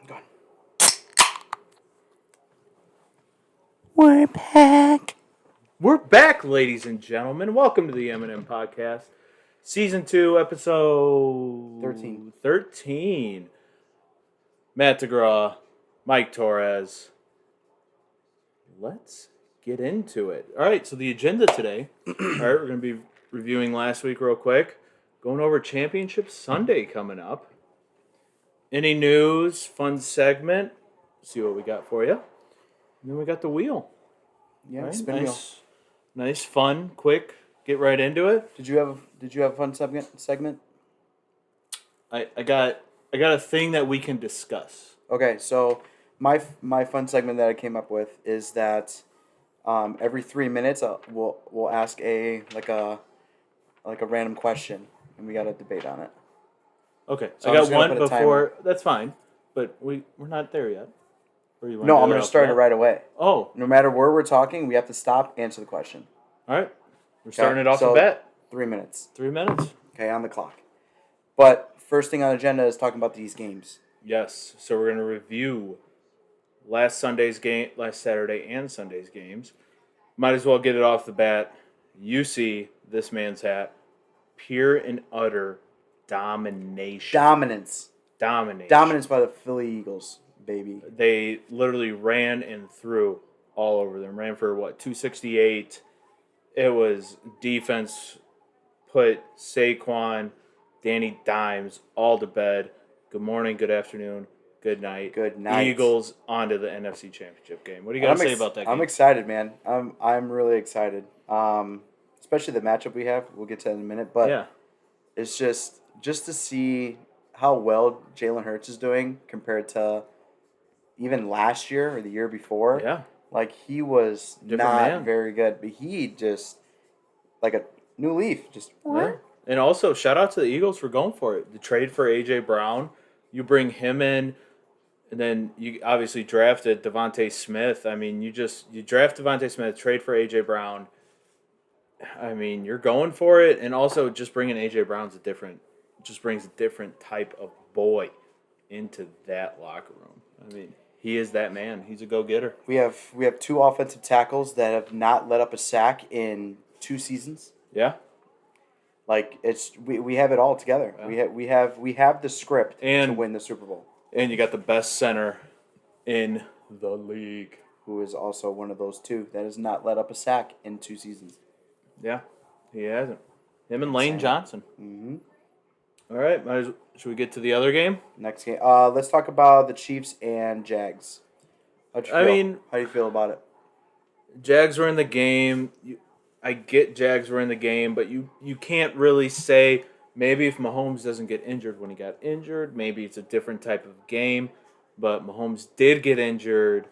Go on. We're back. We're back, ladies and gentlemen. Welcome to the M&M Podcast. Season 2, episode 13. Matt DeGraw, Mike Torres. Let's get into it. All right, so the agenda today. All right, we're going to be reviewing last week real quick. Going over Championship Sunday coming up. Any news, fun segment. See what we got for you. And then we got the wheel. Yeah, right? spin wheel. Nice, fun, quick. Get right into it. Did you have a fun segment? I got a thing that we can discuss. Okay, so my fun segment that I came up with is that every 3 minutes we'll ask a random question and we got to debate on it. Okay, So I got one before. timer. That's fine, but we're not there yet. No, I'm going to start it right away. Oh, no matter where we're talking, we have to stop, answer the question. All right, we're starting it off the bat. 3 minutes. 3 minutes. Okay, on the clock. But first thing on the agenda is talking about these games. Yes, so we're going to review last Saturday and Sunday's games. Might as well get it off the bat. You see this man's hat. Pure and utter domination. Dominance by the Philly Eagles, baby. They literally ran and threw all over them. Ran for, 268. It was defense put Saquon, Danny Dimes all to bed. Good morning, good afternoon, good night. Good night. Eagles onto the NFC Championship game. What do you got to say about that game? I'm excited, man. I'm really excited. Especially the matchup we have. We'll get to that in a minute. But yeah. It's just to see how well Jalen Hurts is doing compared to even last year or the year before. Yeah. Like, he was not very good. But he just, like a new leaf. Just. Yeah. And also, shout out to the Eagles for going for it. The trade for A.J. Brown. You bring him in, and then you obviously drafted Devontae Smith. I mean, you draft Devontae Smith, trade for A.J. Brown. I mean, you're going for it, and also just bringing A.J. Brown's just brings a different type of boy into that locker room. I mean, he is that man. He's a go-getter. We have 2 offensive tackles that have not let up a sack in 2 seasons. Yeah. Like, we have it all together. Yeah. We have the script to win the Super Bowl. And you got the best center in the league, who is also one of those 2 that has not let up a sack in 2 seasons. Yeah, he hasn't. Him and Lane Johnson. Mm-hmm. All right, should we get to the other game? Next game. Let's talk about the Chiefs and Jags. How do you feel about it? Jags were in the game. I get Jags were in the game, but you can't really say maybe if Mahomes doesn't get injured when he got injured, maybe it's a different type of game. But Mahomes did get injured.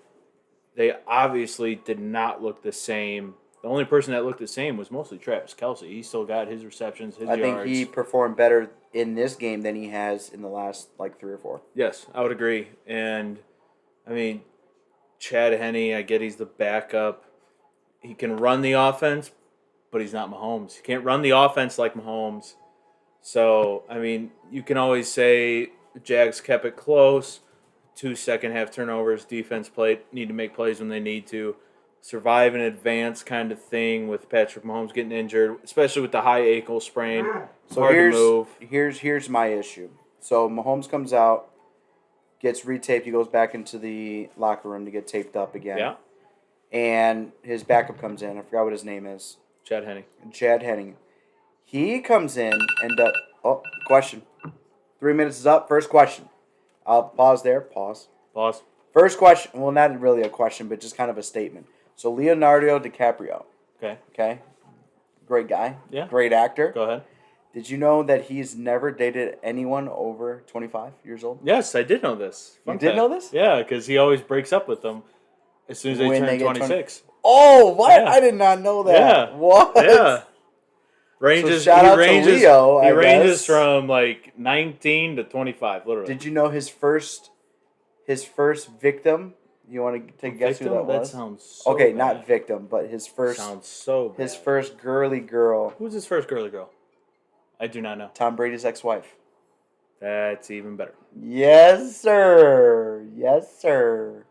They obviously did not look the same. The only person that looked the same was mostly Travis Kelce. He still got his receptions, his yards. I think he performed better in this game than he has in the last 3 or 4. Yes, I would agree. And, I mean, Chad Henne, I get he's the backup. He can run the offense, but he's not Mahomes. He can't run the offense like Mahomes. So, I mean, you can always say Jags kept it close. 2 second-half turnovers. Defense need to make plays when they need to. Survive and advance kind of thing with Patrick Mahomes getting injured, especially with the high ankle sprain. So hard to move. Here's my issue. So Mahomes comes out, gets retaped. He goes back into the locker room to get taped up again. Yeah. And his backup comes in. I forgot what his name is. Chad Henne. He comes in and question. 3 minutes is up. First question. I'll pause there. Pause. First question. Well, not really a question, but just kind of a statement. So Leonardo DiCaprio. Okay. Great guy. Yeah. Great actor. Go ahead. Did you know that he's never dated anyone over 25 years old? Yes, I did know this. You did know this? Yeah, because he always breaks up with them as soon as they turn 26. Oh, what? Yeah. I did not know that. Yeah. What? Yeah. Shout out to Leo. He ranges from 19 to 25, literally. Did you know his first victim? You want to take a guess who that was? That sounds so okay, bad. Not victim, but his first. Sounds so bad. His first girly girl. Who's his first girly girl? I do not know. Tom Brady's ex-wife. That's even better. Yes, sir. Yes, sir.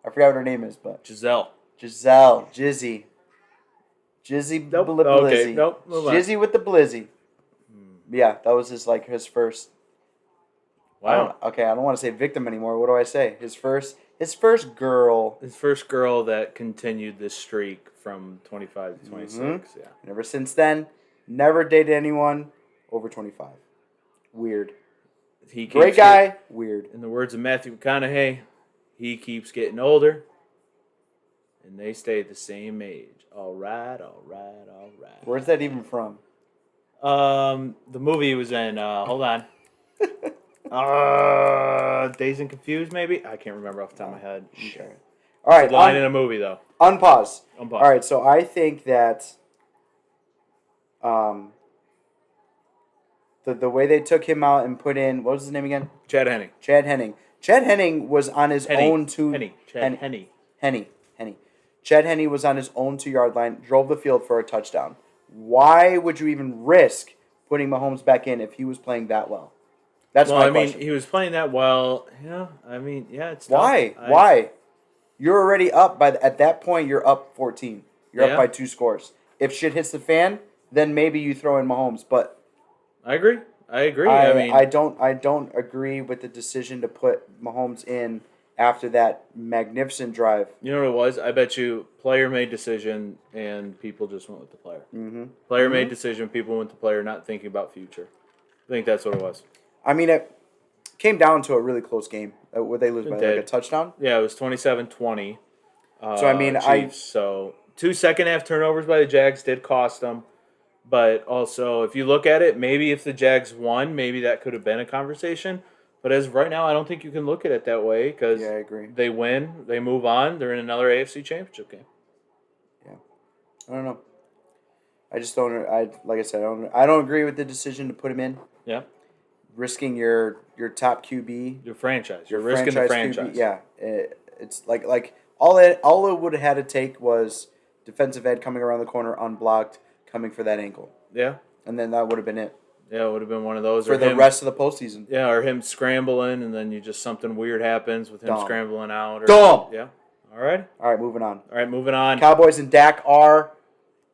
I forgot what her name is, but Giselle. Jizzy. Jizzy Nope. Blizzy. Okay. Nope. Move on. Jizzy with the Blizzy. Yeah, that was his first. Wow. I don't want to say victim anymore. What do I say? His first girl. His first girl that continued this streak from 25 to 26. Mm-hmm. Yeah. And ever since then, never dated anyone over 25. Weird. Great guy. Weird. In the words of Matthew McConaughey, he keeps getting older, and they stay the same age. All right. Where's that even from? The movie was in. Hold on. Dazed and Confused, maybe. I can't remember off the top of my head. Sure. All right. It's a line in a movie, though. Unpause. Unpause. All right. So I think that the way they took him out and put in, what was his name again? Chad Henne. Chad Henne was on his own two. Henne. Chad Henne was on his own 2-yard line, drove the field for a touchdown. Why would you even risk putting Mahomes back in if he was playing that well? That's my question. He was playing that well. Yeah, it's tough. Why? You're already up at that point. You're up 14. You're up by 2 scores. If shit hits the fan, then maybe you throw in Mahomes. But I agree. I don't agree with the decision to put Mahomes in after that magnificent drive. You know what it was? I bet you player made decision and people just went with the player. Mm-hmm. Player made decision, people went with the player, not thinking about future. I think that's what it was. I mean, it came down to a really close game. Would they lose by like a touchdown? Yeah, it was 27-20. So, I mean, Chiefs. So 2 second-half turnovers by the Jags did cost them. But also, if you look at it, maybe if the Jags won, maybe that could have been a conversation. But as of right now, I don't think you can look at it that way because I agree. They win, they move on, they're in another AFC Championship game. Yeah, I don't know. I just don't. Like I said, I don't agree with the decision to put him in. Yeah, risking your top QB, your franchise, you're risking the franchise. QB, yeah, it's like all it would have had to take was defensive end coming around the corner unblocked, coming for that ankle. Yeah, and then that would have been it. Yeah, it would have been one of those. For the rest of the postseason. Yeah, or him scrambling, and then something weird happens with him scrambling out. Dumb. Yeah. All right, moving on. Cowboys and Dak are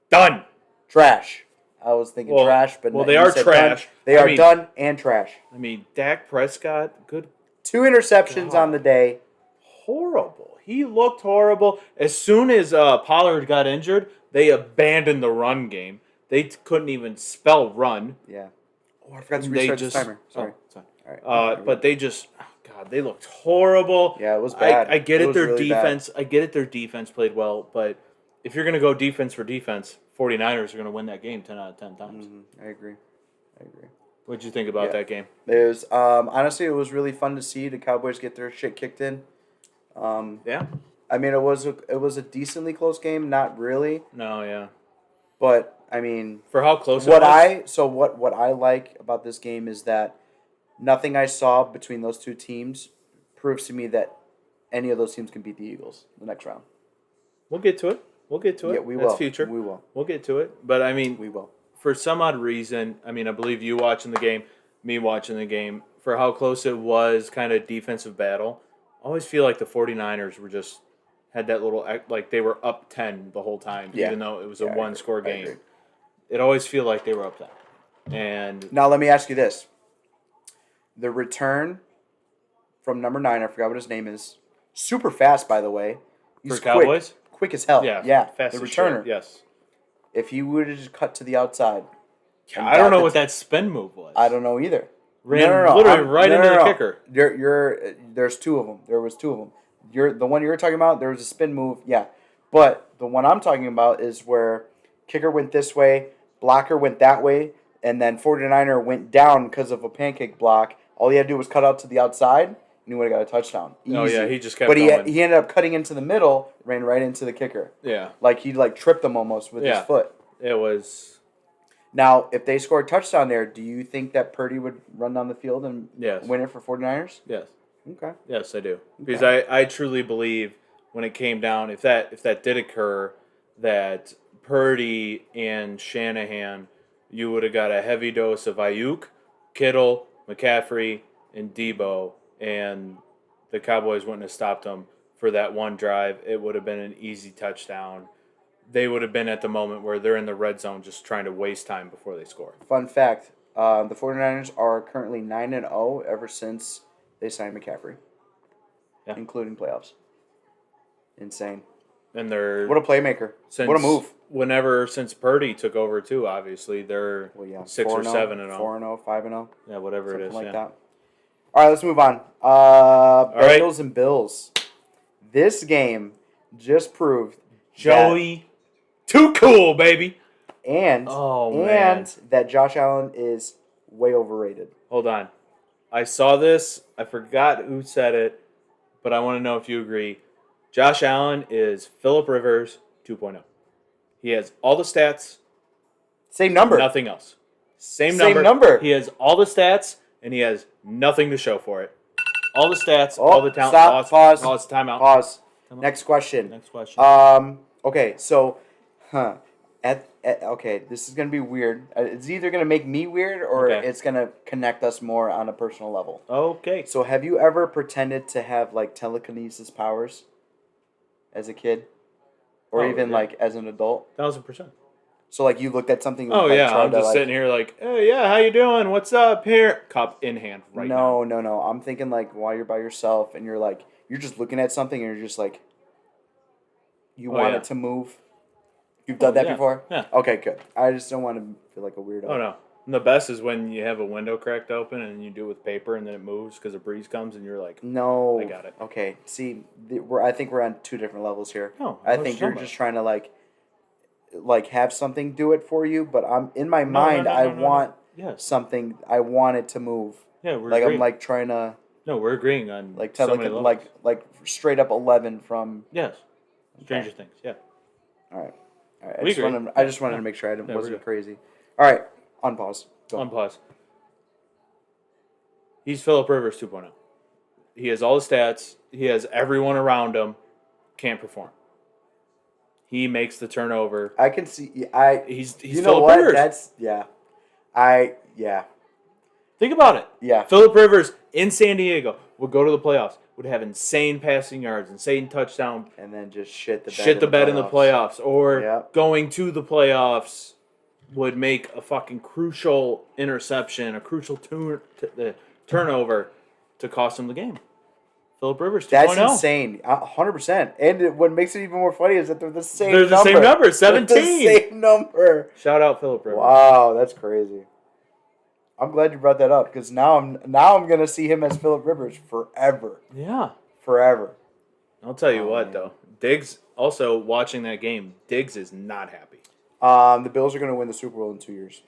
done. Trash. I was thinking trash, but they are trash. Done. They are done and trash. I mean, Dak Prescott, good. 2 interceptions on the day. Horrible. He looked horrible. As soon as Pollard got injured, they abandoned the run game. They couldn't even spell run. Yeah. Oh, I forgot to restart the timer. Sorry. Sorry. All right. But they just, they looked horrible. Yeah, it was bad. I get it. Their really defense. bad. I get it. Their defense played well, but if you're going to go defense for defense, 49ers are going to win that game 10 out of 10 times. Mm-hmm. I agree. What did you think about that game? It was honestly, it was really fun to see the Cowboys get their shit kicked in. Yeah. I mean, it was a decently close game. Not really. No. Yeah. But I mean, for how close it was. What I like about this game is that nothing I saw between those two teams proves to me that any of those teams can beat the Eagles in the next round. We'll get to it. Yeah, we will. That's future. We will. We'll get to it. But I mean, we will. For some odd reason, I mean, I believe you watching the game, me watching the game, for how close it was, kind of defensive battle. I always feel like the 49ers were just had that little, like they were up 10 the whole time, even though it was a one-score game. It always feel like they were up 10. And now let me ask you this: the return from number 9, I forgot what his name is, super fast, by the way. He's for Cowboys, quick as hell. Yeah, fast. The returner, shit. Yes. If he would have just cut to the outside, I don't know what that spin move was. I don't know either. Ran literally right into the kicker. There's 2 of them. There was 2 of them. The one you're talking about, there was a spin move, yeah. But the one I'm talking about is where kicker went this way, blocker went that way, and then 49er went down because of a pancake block. All he had to do was cut out to the outside, and he would have got a touchdown. Easy. Oh, yeah, he just kept going. But he ended up cutting into the middle, ran right into the kicker. Yeah. Like he tripped him almost with his foot. It was... Now, if they scored a touchdown there, do you think that Purdy would run down the field and win it for 49ers? Yes. Okay. Yes, I do. Because I truly believe when it came down, if that did occur, that Purdy and Shanahan, you would have got a heavy dose of Ayuk, Kittle, McCaffrey, and Debo, and the Cowboys wouldn't have stopped them for that one drive. It would have been an easy touchdown. They would have been at the moment where they're in the red zone just trying to waste time before they score. Fun fact, the 49ers are currently 9-0 ever since they signed McCaffrey, including playoffs. Insane. And they're what a playmaker. What a move. Since Purdy took over too, obviously they're 6 or 7-0. 4-0, 5-0. Yeah, whatever something it is. Like that. All right, let's move on. Bengals and Bills. This game just proved Joey too cool, baby. And that Josh Allen is way overrated. Hold on. I saw this. I forgot who said it, but I want to know if you agree. Josh Allen is Phillip Rivers 2.0. He has all the stats. Same number. Nothing else. Same number. He has all the stats, and he has nothing to show for it. All the stats, all the talent. Stop. Pause. Timeout. Pause. Next question. Okay, so, this is going to be weird. It's either going to make me weird or it's going to connect us more on a personal level. Okay. So have you ever pretended to have, like, telekinesis powers as a kid? Or as an adult? 1,000%. So, like, you looked at something... I'm just sitting here like, hey, yeah, how you doing? What's up? Here. Cup in hand now. No. I'm thinking, like, while you're by yourself and you're, like... You're just looking at something and you're just, like... You want it to move. You've done that before? Yeah. Okay, good. I just don't want to feel like a weirdo. Oh, no. And the best is when you have a window cracked open and you do it with paper and then it moves because a breeze comes and you're like, no. I got it. Okay, see, I think we're on two different levels here. No, I think you're just trying to, like have something do it for you, but I'm in my mind, I want something, I want it to move. Yeah, we're agreeing. I'm, like, trying to... No, we're agreeing on like, so many levels. like straight up 11 from... Yes. Stranger Things, yeah. All right. I just wanted to make sure I wasn't crazy. All right, on pause. Go. On pause. He's Phillip Rivers 2.0. He has all the stats. He has everyone around him. Can't perform. He makes the turnover. I can see. He's you know Phillip what? Rivers. Think about it. Yeah. Phillip Rivers in San Diego would go to the playoffs. Would have insane passing yards, insane touchdown, and then just shit the bed in the playoffs, or going to the playoffs would make a fucking crucial interception, a crucial turnover to cost him the game. Phillip Rivers 2.0. That's insane, 100%. And what makes it even more funny is that they're the same. They're the same number, 17. They're the same number. Shout out Phillip Rivers. Wow, that's crazy. I'm glad you brought that up because now I'm gonna see him as Phillip Rivers forever. Yeah, forever. I'll tell you what, though, Diggs also watching that game. Diggs is not happy. The Bills are gonna win the Super Bowl in 2 years.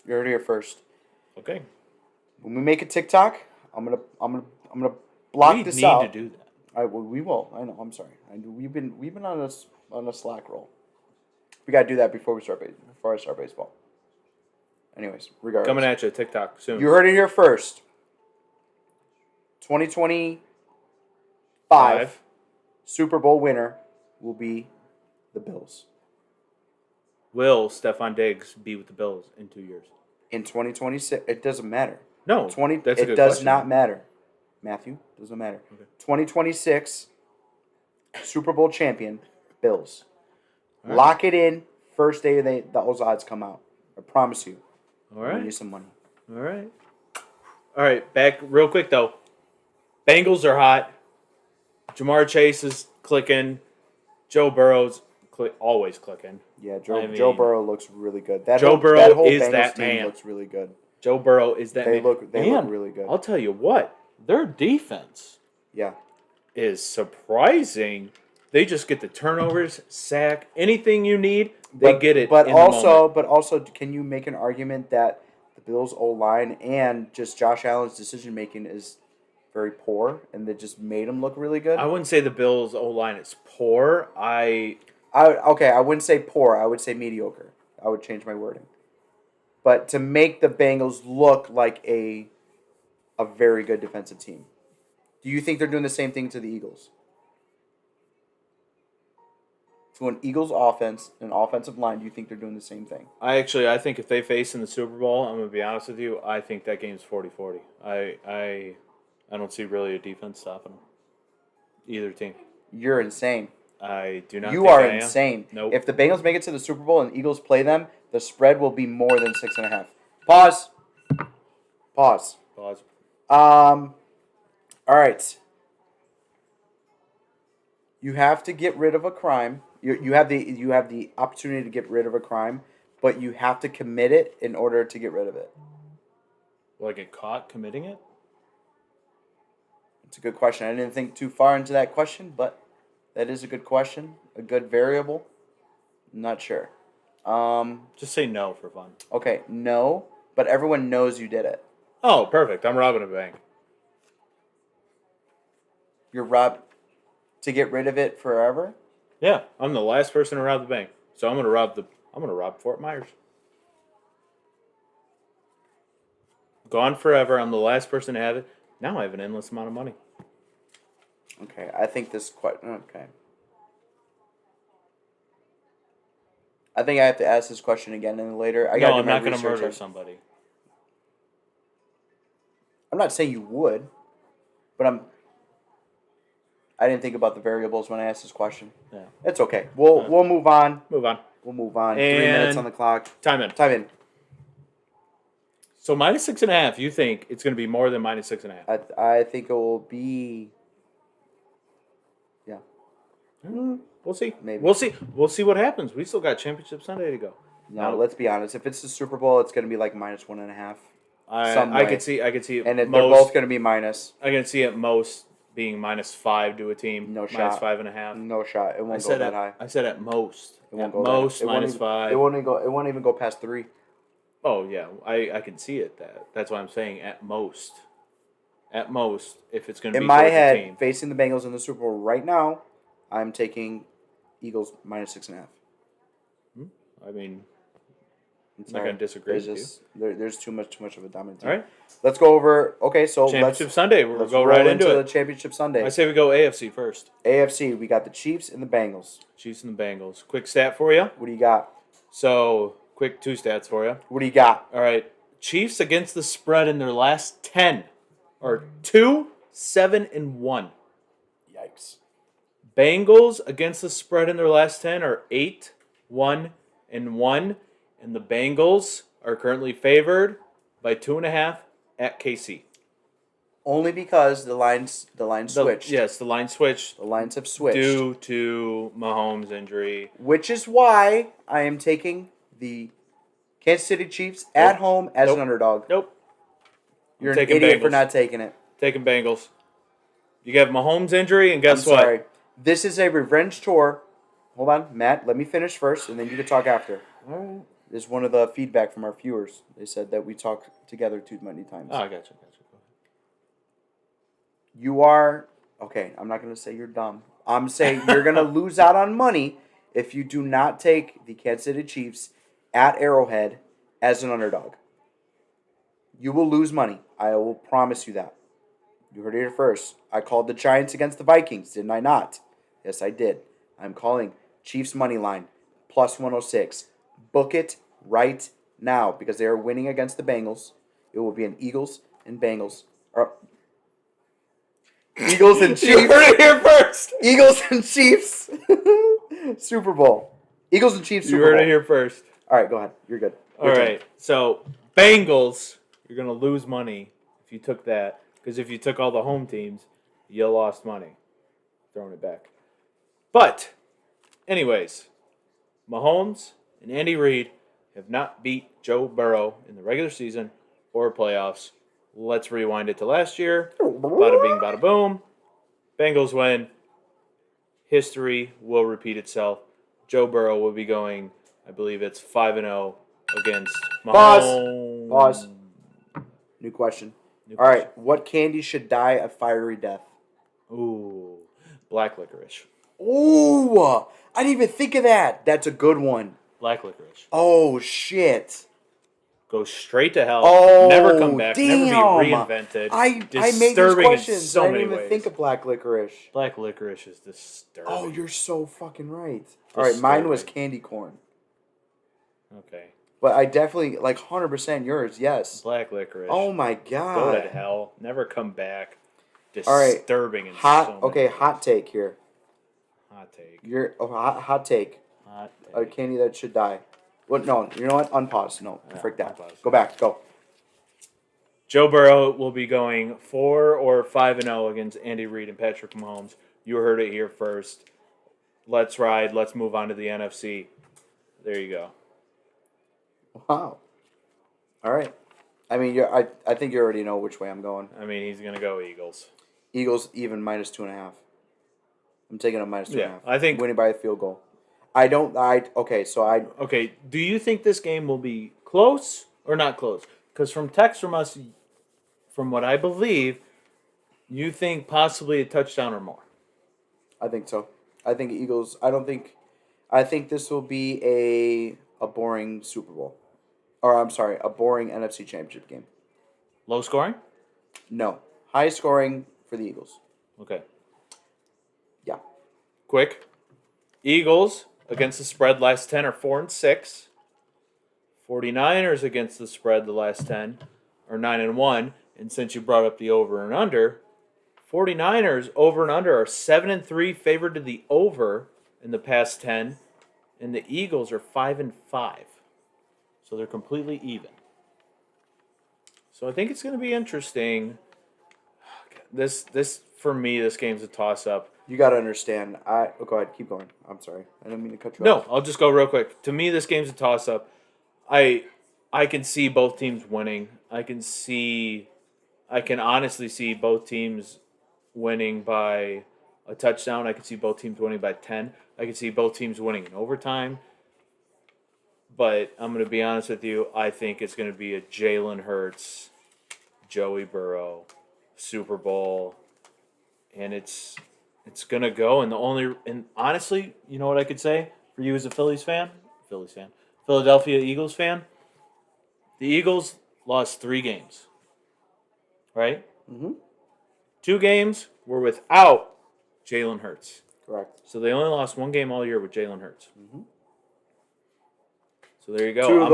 You heard it here first. Okay. When we make a TikTok, I'm gonna block this out. We need to do that. We will. I know. I'm sorry. We've been on a slack roll. We gotta do that before I start baseball. Anyways, regardless. Coming at you, TikTok soon. You heard it here first. 2025 Super Bowl winner will be the Bills. Will Stephon Diggs be with the Bills in 2 years? In 2026, it doesn't matter. No, that's a good it does question. not matter. Matthew, doesn't matter. Okay. 2026 Super Bowl champion, Bills. Right. Lock it in. First day those odds come out. I promise you. All right. Give you some money. All right. Back real quick though. Bengals are hot. Jamar Chase is clicking. Joe Burrow's always clicking. Yeah, Joe Burrow looks really good. Joe Burrow is Bengals that team man. Looks really good. Joe Burrow is that man. They look really good. I'll tell you what, their defense is surprising. They just get the turnovers, sack, anything you need, they get it. But also, can you make an argument that the Bills' O-line and just Josh Allen's decision making is very poor, and that just made him look really good? I wouldn't say the Bills' O-line is poor. I wouldn't say poor. I would say mediocre. I would change my wording. But to make the Bengals look like a very good defensive team, do you think they're doing the same thing to the Eagles? To an Eagles offense, an offensive line, do you think they're doing the same thing? I think if they face in the Super Bowl, I'm going to be honest with you, I think that game's 40-40. I I don't see really a defense stopping them. Either team. You're insane. I do not. You think are I am. insane. Nope. If the Bengals make it to the Super Bowl and Eagles play them, the spread will be more than 6.5. Pause. Pause. Pause. All right. You have to get rid of a crime. You have the opportunity to get rid of a crime, but you have to commit it in order to get rid of it. Will I get caught committing it? It's a good question. I didn't think too far into that question, but that is a good question. A good variable. I'm not sure. Just say no for fun. Okay, no, but everyone knows you did it. Oh, perfect. I'm robbing a bank. You're robbed to get rid of it forever? Yeah, I'm the last person to rob the bank. So I'm gonna rob Fort Myers. Gone forever. I'm the last person to have it. Now I have an endless amount of money. Okay, I think this okay. I think I have to ask this question again and later. No, I'm not going to murder somebody. I'm not saying you would, but I didn't think about the variables when I asked this question. Yeah. It's okay. We'll move on. Move on. We'll move on. And 3 minutes on the clock. Time in. Time in. So -6.5. You think it's going to be more than -6.5? I think it will be. Yeah. We'll see. Maybe. We'll see. We'll see what happens. We still got Championship Sunday to go. No, let's be honest. If it's the Super Bowl, it's going to be like -1.5. I could see it. And they're both going to be minus. I can see at most being -5 to a team. No shot. -5.5. No shot. It won't go that high. I said at most. It won't at go most that high. -5. It won't even go past 3. Oh yeah, I can see it. That's why I'm saying at most. At most, if it's going to be in my towards head, the team. facing the Bengals in the Super Bowl right now, I'm taking Eagles -6.5. I mean, I'm not going to disagree with you. There's too much of a dominant team. All right. Let's go over. Okay, so Championship Sunday. We'll let's go roll right into the it. Championship Sunday. I say we go AFC first. AFC, we got the Chiefs and the Bengals. Chiefs and the Bengals. Quick stat for you. What do you got? So, quick 2 stats for you. What do you got? All right. Chiefs against the spread in their last 10 are 2-7-1. Yikes. Bengals against the spread in their last 10 are 8-1-1. And the Bengals are currently favored by 2.5 at KC. Only because the lines switched. Yes, the line switched. The lines have switched. Due to Mahomes' injury. Which is why I am taking the Kansas City Chiefs at home as an underdog. Nope. You're an idiot for not taking it. Taking Bengals. You have Mahomes' injury, and guess what? Sorry. This is a revenge tour. Hold on, Matt. Let me finish first, and then you can talk after. All right. This is one of the feedback from our viewers. They said that we talk together too many times. Oh, I got you. Go ahead. You are... Okay, I'm not going to say you're dumb. I'm saying you're going to lose out on money if you do not take the Kansas City Chiefs at Arrowhead as an underdog. You will lose money. I will promise you that. You heard it here first. I called the Giants against the Vikings, didn't I not? Yes, I did. I'm calling Chiefs money line plus 106. Book it right now because they are winning against the Bengals. It will be an Eagles and Bengals. Eagles and Chiefs. You heard it here first. Eagles and Chiefs. Super Bowl. Eagles and Chiefs Super Bowl. You heard it here first. All right, go ahead. You're good. All right. So, Bengals, you're going to lose money if you took that. Because if you took all the home teams, you lost money. Throwing it back. But, anyways, Mahomes and Andy Reid have not beat Joe Burrow in the regular season or playoffs. Let's rewind it to last year. Bada bing, bada boom. Bengals win. History will repeat itself. Joe Burrow will be going, I believe it's 5-0 against Mahomes. Pause. New question. All right. What candy should die a fiery death? Ooh. Black licorice. Ooh. I didn't even think of that. That's a good one. Black licorice. Oh, shit. Go straight to hell. Oh, never come back. damn. Never be reinvented. I made these Disturbing questions. in so I many didn't even ways. think of black licorice. Black licorice is disturbing. Oh, you're so fucking right. All right, mine was candy corn. Okay. But I definitely, 100% yours, yes. Black licorice. Oh, my Go God. to hell. Never come back. disturbing and hot take here. Hot take. Hot take. Hot take. A candy that should die. What? No, you know what? Unpause. No, Yeah, frick that. unpause. Go back. Go. Joe Burrow will be going 4 or 5-0 against Andy Reid and Patrick Mahomes. You heard it here first. Let's ride. Let's move on to the NFC. There you go. Wow. All right. I mean, I think you already know which way I'm going. I mean, he's going to go Eagles. Eagles even -2.5. I'm taking a -2.5. I think winning by a field goal. Okay, do you think this game will be close or not close? Because from text from us, from what I believe, you think possibly a touchdown or more. I think so. I think Eagles. I think this will be a boring Super Bowl, or I'm sorry, a boring NFC Championship game. Low scoring? No, high scoring for the Eagles. Okay. Yeah. Quick. Eagles against the spread last 10 are 4-6. 49ers against the spread the last 10 are 9-1. And since you brought up the over and under, 49ers over and under are 7-3, favored to the over in the past 10, and the Eagles are 5-5. So they're completely even. So I think it's going to be interesting. This for me, this game's a toss-up. You got to understand. Go ahead, keep going. I'm sorry, I didn't mean to cut you off. No, I'll just go real quick. To me, this game's a toss-up. I can see both teams winning. I can honestly see both teams winning by a touchdown. I can see both teams winning by 10. I can see both teams winning in overtime. But I'm going to be honest with you. I think it's going to be a Jalen Hurts, Joey Burrow, Super Bowl, and it's going to go. And honestly, you know what I could say for you as a Philadelphia Eagles fan? The Eagles lost 3 games, right? Mm-hmm. 2 games were without Jalen Hurts. Correct. So they only lost 1 game all year with Jalen Hurts. Mm-hmm. So there you go. Two of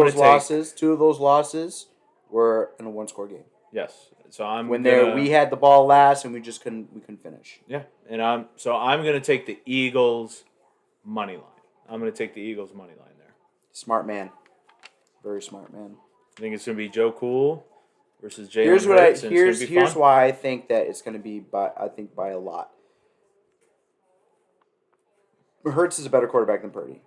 those losses were in a 1-score game. Yes. So we had the ball last and we couldn't finish. Yeah, and I'm going to take the Eagles money line. I'm going to take the Eagles money line there. Smart man. Very smart man. I think it's going to be Joe Cool versus Jalen Hurts. Here's why I think that it's going to be by a lot. Hurts is a better quarterback than Purdy.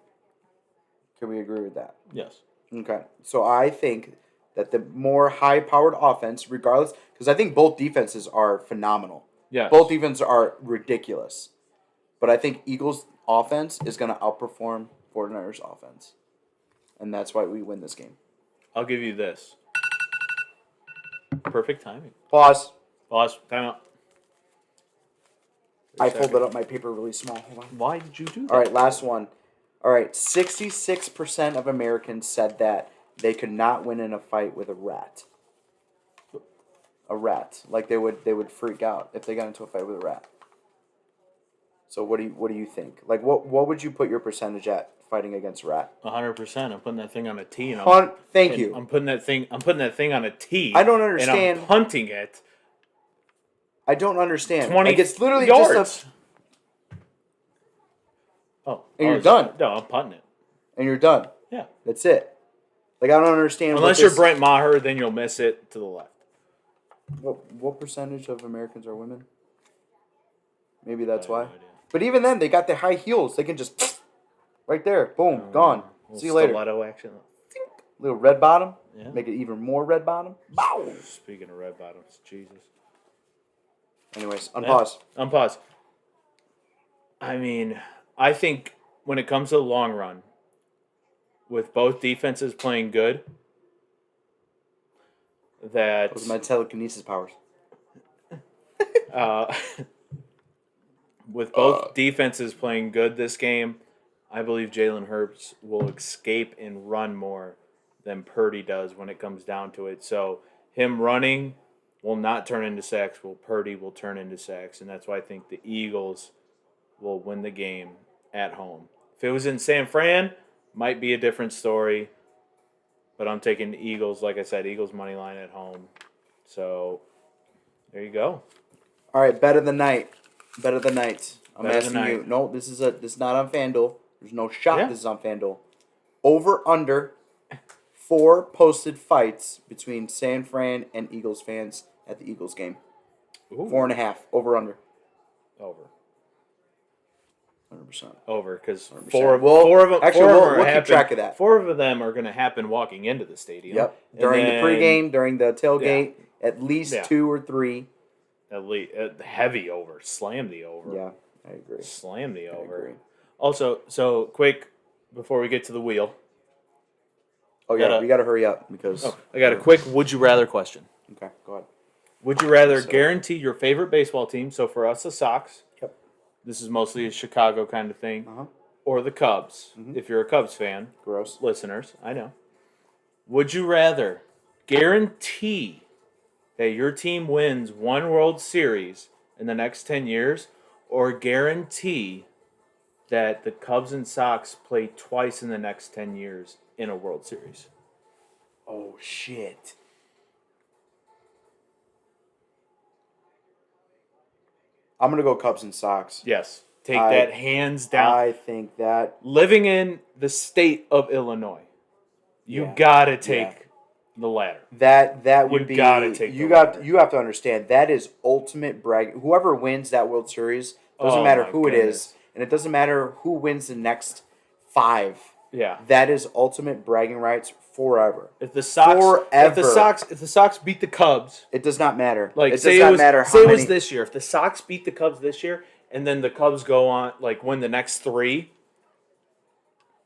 Can we agree with that? Yes. Okay. So I think that the more high-powered offense, regardless, because I think both defenses are phenomenal. Yes. Both defenses are ridiculous. But I think Eagles' offense is going to outperform 49ers' offense. And that's why we win this game. I'll give you this. Perfect timing. Pause. Time out. I folded up my paper really small. Hold on. Why did you do that? All right, last one. All right, 66% of Americans said that they could not win in a fight with a rat. A rat. Like they would freak out if they got into a fight with a rat. So what do you think? Like what would you put your percentage at fighting against a rat? 100%. I'm putting that thing on a tee. Thank you. I'm putting that thing on a tee. I don't understand. And I'm punting it. I don't understand. 20 like it's literally yards. just and you're done. No, I'm punting it. And you're done. Yeah. That's it. Like, I don't understand. Unless you're Brent Maher, then you'll miss it to the left. What percentage of Americans are women? Maybe that's why. No idea. But even then, they got the high heels. They can just, right there, boom, gone. See you later. Stiletto action. Little red bottom. Yeah. Make it even more red bottom. Bow. Speaking of red bottoms, Jesus. Anyways, unpause. Yeah, unpause. I mean, I think when it comes to the long run, with both defenses playing good, that Those are my telekinesis powers. with both defenses playing good this game, I believe Jalen Hurts will escape and run more than Purdy does when it comes down to it. So him running will not turn into sacks, while Purdy will turn into sacks. And that's why I think the Eagles will win the game at home. If it was in San Fran, might be a different story. But I'm taking the Eagles, like I said, Eagles money line at home. So there you go. All right, bet of the night. Bet of the night. I'm Bet of the asking you. night. No, this is not on FanDuel. There's no shot Yeah. this is on FanDuel. Over under 4 posted fights between San Fran and Eagles fans at the Eagles game. Ooh. 4.5. Over under. Over. 100%. Over, because 100%. four of them. Actually, four of them we'll are keep happen- track of that. 4 of them are going to happen walking into the stadium. Yep. And During the then pregame, during the tailgate, Yeah. at least Yeah. 2 or 3. At least heavy over. Slam the over. Yeah, I agree. Slam the I over. agree. Also, so quick before we get to the wheel. Oh, yeah, we got to hurry up because... I got a quick would you rather question. Okay, go ahead. Would you rather So- guarantee your favorite baseball team, so for us the Sox, Yep. this is mostly a Chicago kind of thing, Uh-huh. or the Cubs, if you're a Cubs fan, Gross. listeners, I know. Would you rather guarantee that your team wins 1 World Series in the next 10 years, or guarantee that the Cubs and Sox play twice in the next 10 years in a World Series? Oh, shit. I'm going to go Cubs and Sox. Yes. Take that hands down. I think that... Living in the state of Illinois, you Yeah. gotta take the latter. That would You be... gotta take you the got. latter. You have to understand, that is ultimate bragging. Whoever wins that World Series, doesn't Oh, matter my who it goodness. is, and it doesn't matter who wins the next 5. Yeah. That is ultimate bragging rights forever. If the Sox, Forever. if the Sox beat the Cubs, It does not matter. like it does say not it was, matter say how it many... was this year. If the Sox beat the Cubs this year, and then the Cubs go on like win the next 3,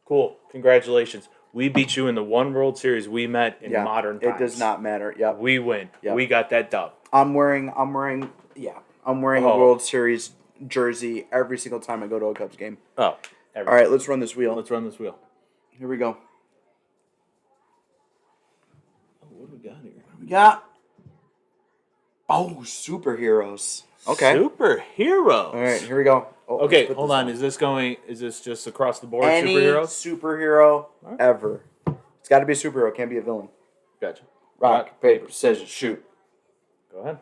cool, congratulations. We beat you in the 1 World Series we met in modern times. It does not matter. Yep. We win. Yep. We got that dub. I'm wearing a World Series jersey every single time I go to a Cubs game. Oh. All right, let's run this wheel. Let's run this wheel. Here we go. What do we got here? We got superheroes. Okay. Superheroes. All right, here we go. Oh, Okay, let's put hold this on. Is this just across the board Any superheroes? superhero right. ever. It's got to be a superhero. Can't be a villain. Gotcha. Rock, paper, scissors, shoot. Go ahead.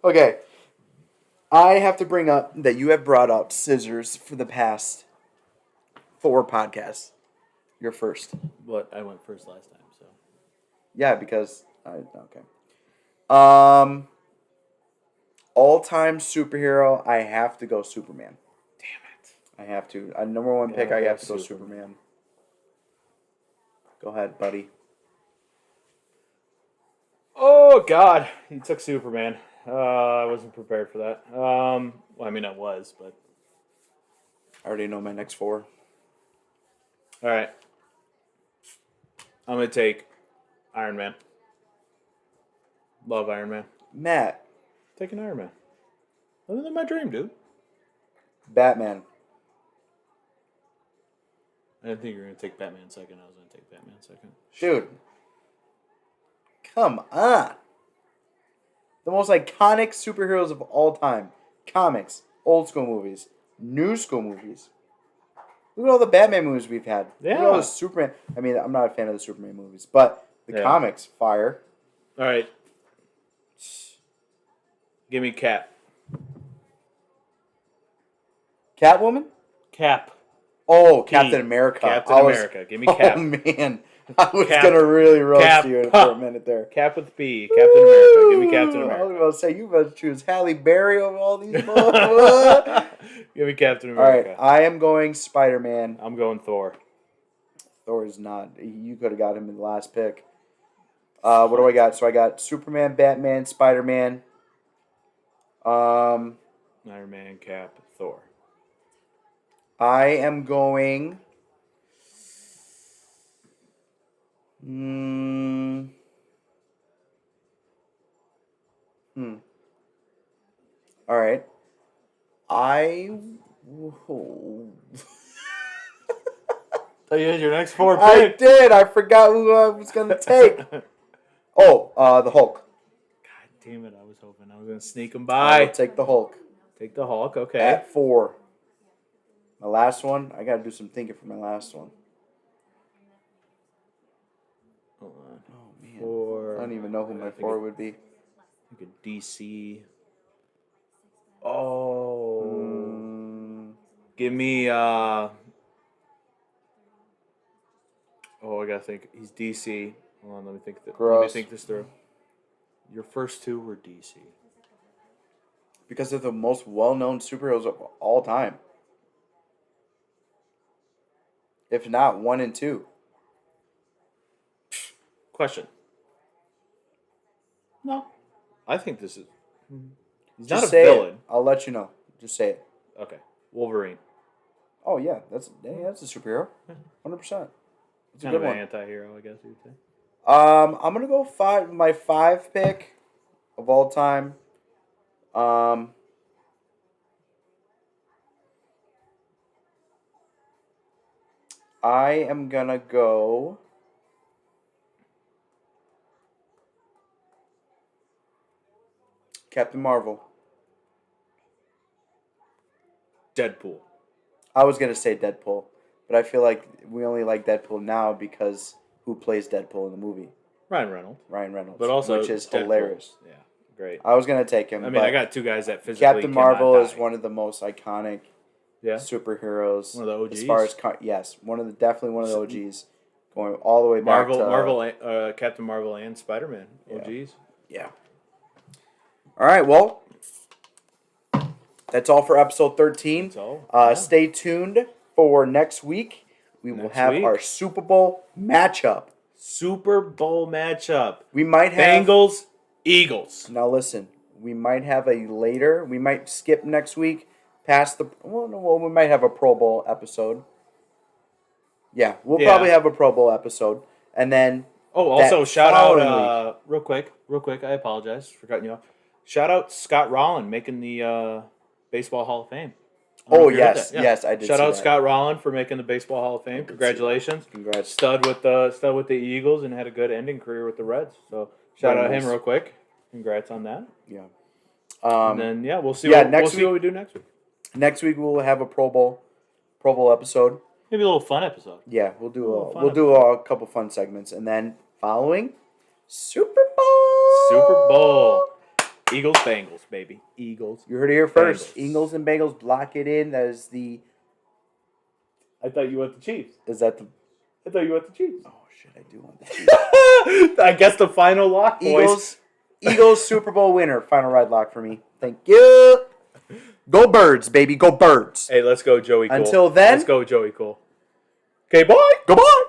Okay. I have to bring up that you have brought up scissors for the past 4 podcasts. You're first. But I went first last time, so. Yeah, because okay. All-time superhero, I have to go Superman. Damn it. I have to. Number 1 pick, Yeah, I I have got to go Superman. Go ahead, buddy. Oh, God. He took Superman. I wasn't prepared for that. Well, I mean, I was, but. I already know my next 4. All right. I'm going to take Iron Man. Love Iron Man. Matt. Taking Iron Man. Living my dream, dude. Batman. I didn't think you were going to take Batman second. I was going to take Batman second. Dude. Come on. The most iconic superheroes of all time. Comics, old school movies, new school movies. Look at all the Batman movies we've had. Look at all Yeah. the Superman. I mean, I'm not a fan of the Superman movies, but the Yeah. comics, fire. All right. Give me Cap. Catwoman? Cap. Oh, Captain America. Captain America. Give me Cap. Oh, man. I was Cap. going to really roast Cap. you for a minute there. Cap with P. Captain America. Give me Captain I was America. about to say, you better choose Halle Berry over all these boys. Give me Captain All right, America. I am going Spider-Man. I'm going Thor. Thor is not. You could have got him in the last pick. What do I got? So I got Superman, Batman, Spider-Man. Iron Man, Cap, Thor. I am going. All right. Oh, you had your next 4 I picks. did. I forgot who I was gonna take. The Hulk. God damn it! I was hoping I was gonna sneak him I by. will take the Hulk Take the Hulk. Okay. at 4. My last one. I got to do some thinking for my last one. Hold on. Oh man. 4. I don't even know who my 4 would be. Think of DC. Oh. Give me, I gotta think. He's DC. Hold on, let me think. Let me think this through. Your first two were DC. Because they're the most well-known superheroes of all time. If not 1 and 2. Question. No. I think this is... He's Just not a say villain. it. I'll let you know. Just say it. Okay. Wolverine. Oh, yeah. That's a superhero. 100%. It's a Kind good of an one. anti-hero, I guess you would say. I'm going to go my 5 pick of all time. I am going to go... Captain Marvel. Deadpool. I was going to say Deadpool, but I feel like we only like Deadpool now because who plays Deadpool in the movie? Ryan Reynolds. But also which is Deadpool. Hilarious. Yeah, great. I was going to take him. I mean, I got 2 guys that physically Captain Marvel is one of the most iconic superheroes. One of the OGs. As far as definitely one of the OGs, going all the way back to Captain Marvel and Spider-Man OGs. Yeah. All right, well, that's all for episode 13. That's all. Stay tuned for next week. We will have our Super Bowl matchup. Super Bowl matchup. We might have Bengals, Eagles. Now listen, we might have we might skip next week past we might have a Pro Bowl episode. Yeah, we'll probably have a Pro Bowl episode. And then also shout out real quick, I apologize for cutting you off. Shout out Scott Rowland making the Baseball Hall of Fame. Oh, yes, I did. Shout out Scott Rowland for making the Baseball Hall of Fame. Congratulations. Congrats. Stud with the Eagles and had a good ending career with the Reds. So shout out him real quick. Congrats on that. Yeah. And then we'll see what we do next week. Next week we'll have a Pro Bowl episode. Maybe a little fun episode. Yeah, we'll do a couple fun segments, and then following Super Bowl. Eagles, Bengals, baby. Eagles. You heard it here first. Bengals. Eagles and Bengals, block it in. That is the... I thought you went the Chiefs. Is that the... I thought you went the Chiefs. Oh, shit, I do want the Chiefs. I guess the final lock, boys. Eagles Super Bowl winner. Final red lock for me. Thank you. Go Birds, baby. Go Birds. Hey, let's go, Joey Cole. Until then... Let's go, Joey Cole. Okay, bye. Goodbye.